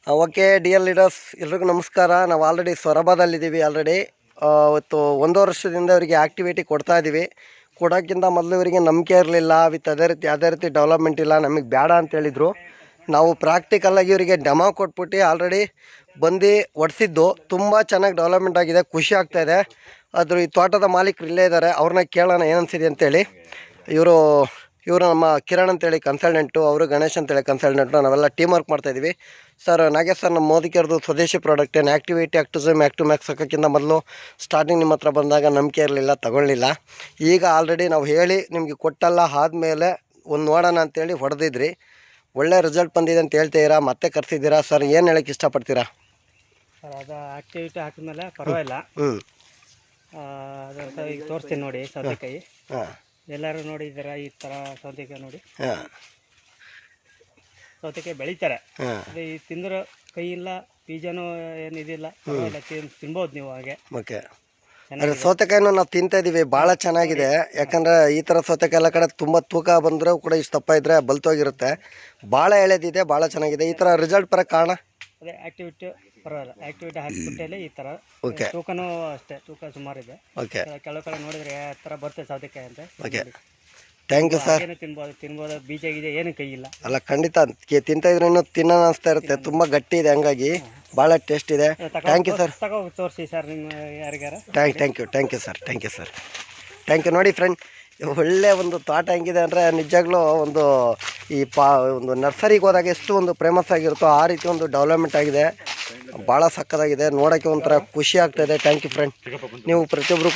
Okay dear leaders, ಎಲ್ರಿಗೂ ನಮಸ್ಕಾರ. ನಾವು ಆಲ್ರೆಡಿ ಸೊರಬದಲ್ಲಿದ್ದೀವಿ. ಇವತ್ತು 1 ವರ್ಷದಿಂದ ಇವರಿಗೆ ಆ್ಯಕ್ಟಿವಿಟಿ ಕೊಡ್ತಾ ಇದ್ದೀವಿ. ಕೊಡೋಕ್ಕಿಂತ ಮೊದಲು ಇವರಿಗೆ ನಂಬಿಕೆ ಇರಲಿಲ್ಲ. ವಿತ್ ಯಾವುದೇ ರೀತಿ ಡೆವಲಪ್ಮೆಂಟ್ ಇಲ್ಲ, ನಮಗೆ ಬೇಡ ಅಂತ ಹೇಳಿದರು. ನಾವು ಪ್ರಾಕ್ಟಿಕಲಾಗಿ ಇವರಿಗೆ ಡೆಮೋ ಕೊಟ್ಬಿಟ್ಟು ಆಲ್ರೆಡಿ ಬಂದು ಒಡಿಸಿದ್ದು. ತುಂಬ ಚೆನ್ನಾಗಿ ಡೆವಲಪ್ಮೆಂಟ್ ಆಗಿದೆ, ಖುಷಿ ಆಗ್ತಾಯಿದೆ. ಈ ತೋಟದ ಮಾಲೀಕರು ಇಲ್ಲೇ ಇದ್ದಾರೆ, ಅವ್ರನ್ನ ಕೇಳೋಣ ಏನನ್ಸಿದೆ ಅಂತೇಳಿ. ಇವರು ನಮ್ಮ ಕಿರಣ್ ಅಂತೇಳಿ ಕನ್ಸಲ್ಟೆಂಟು, ಅವರು ಗಣೇಶ್ ಅಂತೇಳಿ ಕನ್ಸಲ್ಟೆಂಟು. ನಾವೆಲ್ಲ ಟೀಮ್ ವರ್ಕ್ ಮಾಡ್ತಾಯಿದ್ದೀವಿ. ಸರ್ ನಾಗೇಶ್ ಸರ್, ನಮ್ಮ ಮೋದಿಕರದು ಸ್ವದೇಶಿ ಪ್ರಾಡಕ್ಟ್ ಏನು ಆ್ಯಕ್ಟಿವಿಟಿ ಆ್ಯಕ್ಟಿಸಮ್ ಆ್ಯಕ್ಟಿವ್ ಮ್ಯಾಕ್ಸ್ ಹಾಕೋಕ್ಕಿಂತ ಮೊದಲು ಸ್ಟಾರ್ಟಿಂಗ್ ನಿಮ್ಮ ಹತ್ರ ಬಂದಾಗ ನಂಬಿಕೆ ಇರಲಿಲ್ಲ, ತಗೊಳ್ಳಿಲ್ಲ. ಈಗ ಆಲ್ರೆಡಿ ನಾವು ಹೇಳಿ ನಿಮಗೆ ಕೊಟ್ಟಲ್ಲ ಆದಮೇಲೆ ನೋಡೋಣ ಅಂತೇಳಿ ಹೊಡೆದಿದ್ರಿ. ಒಳ್ಳೆ ರಿಸಲ್ಟ್ ಬಂದಿದೆ ಅಂತ ಹೇಳ್ತೀರಾ, ಮತ್ತೆ ಕರ್ಸಿದ್ದೀರಾ. ಸರ್ ಏನು ಹೇಳೋಕ್ಕೆ ಇಷ್ಟಪಡ್ತೀರಾ? ಸರ್ ಅದು ಆ್ಯಕ್ಟಿವಿಟಿ ಹಾಕಿದ್ಮೇಲೆ ಪರವಾಗಿಲ್ಲ. ಅದು ಈಗ ತೋರಿಸ್ತೀನಿ ನೋಡಿ ಸೌತೆಕಾಯಿ. ಎಲ್ಲರೂ ನೋಡಿದ್ದೀರಾ ಈ ಥರ ಸೌತೆಕಾಯಿ ನೋಡಿ. ಸೌತೆಕಾಯಿ ಬೆಳೀತಾರೆ, ಅದೇ ಈ ತಿಂದ್ರೆ ಕೈ ಇಲ್ಲ, ಬೀಜನೂ ಏನಿದಿಲ್ಲ, ಪರವಾಗಿಲ್ಲ, ತಿನ್ಬೋದು ನೀವು. ಹಾಗೆ ಓಕೆ, ಸೌತೆಕಾಯಿನೂ ನಾವು ತಿಂತಾ ಇದೀವಿ, ಭಾಳ ಚೆನ್ನಾಗಿದೆ. ಯಾಕಂದರೆ ಈ ಥರ ಸೌತೆಕಾಯಿ ಎಲ್ಲ ಕಡೆ ತುಂಬ ತೂಕ ಬಂದರೂ ಕೂಡ ಇಷ್ಟು ದಪ್ಪ ಇದ್ದರೆ ಬಲ್ತೋಗಿರುತ್ತೆ. ಭಾಳ ಎಳೆದಿದೆ, ಭಾಳ ಚೆನ್ನಾಗಿದೆ. ಈ ಥರ ರಿಸಲ್ಟ್ ಬರೋಕ್ಕೆ ಕಾರಣ ಅದೇ ಆ್ಯಕ್ಟಿವಿಟಿ. ಪರವಾಗಿಲ್ಲ, ಆ್ಯಕ್ಟಿವಿಟಿ ಹಾಕಿಬಿಟ್ಟಲ್ಲಿ ಈ ಥರ. ಓಕೆ, ತೂಕನೂ ಅಷ್ಟೇ, ತೂಕ ಸುಮಾರಿದೆ. ಓಕೆ, ಕೆಲವು ಕಡೆ ನೋಡಿದ್ರೆ ಯಾವ ಥರ ಬರುತ್ತೆ ಸೌತೆಕಾಯಿ ಅಂತ. Okay, thank you sir. ತಿನ್ಬೋದು, ಬೀಜ ಗೀಜ ಏನು ಕೈ ಇಲ್ಲ. ಅಲ್ಲ, ಖಂಡಿತ ತಿಂತಾ ಇದ್ರೆ ಇನ್ನೂ ತಿನ್ನೋಣ ಅನಿಸ್ತಾ ಇರುತ್ತೆ. ತುಂಬ ಗಟ್ಟಿ ಇದೆ, ಹಂಗಾಗಿ ಭಾಳ ಟೇಸ್ಟ್ ಇದೆ. Thank you sir. ತೋರಿಸಿ ಸರ್ ನಿಮ್ಮ ಯಾರಿಗಾರ. Thank you sir. Thank you. ನೋಡಿ ಫ್ರೆಂಡ್, ಒಳ್ಳೆ ಒಂದು ತೋಟ ಹೆಂಗಿದೆ ಅಂದರೆ ನಿಜಾಗ್ಲೂ ಒಂದು ಒಂದು ನರ್ಸರಿಗೆ ಹೋದಾಗ ಎಷ್ಟು ಒಂದು ಫೇಮಸ್ ಆಗಿರುತ್ತೋ ಆ ರೀತಿ ಒಂದು ಡೆವಲಪ್ಮೆಂಟ್ ಆಗಿದೆ. ಭಾಳ ಸಕ್ಕತ್ತಾಗಿದೆ, ನೋಡೋಕ್ಕೆ ಒಂಥರ ಖುಷಿ ಆಗ್ತಾಯಿದೆ. Thank you friend. ನೀವು ಪ್ರತಿಯೊಬ್ಬರು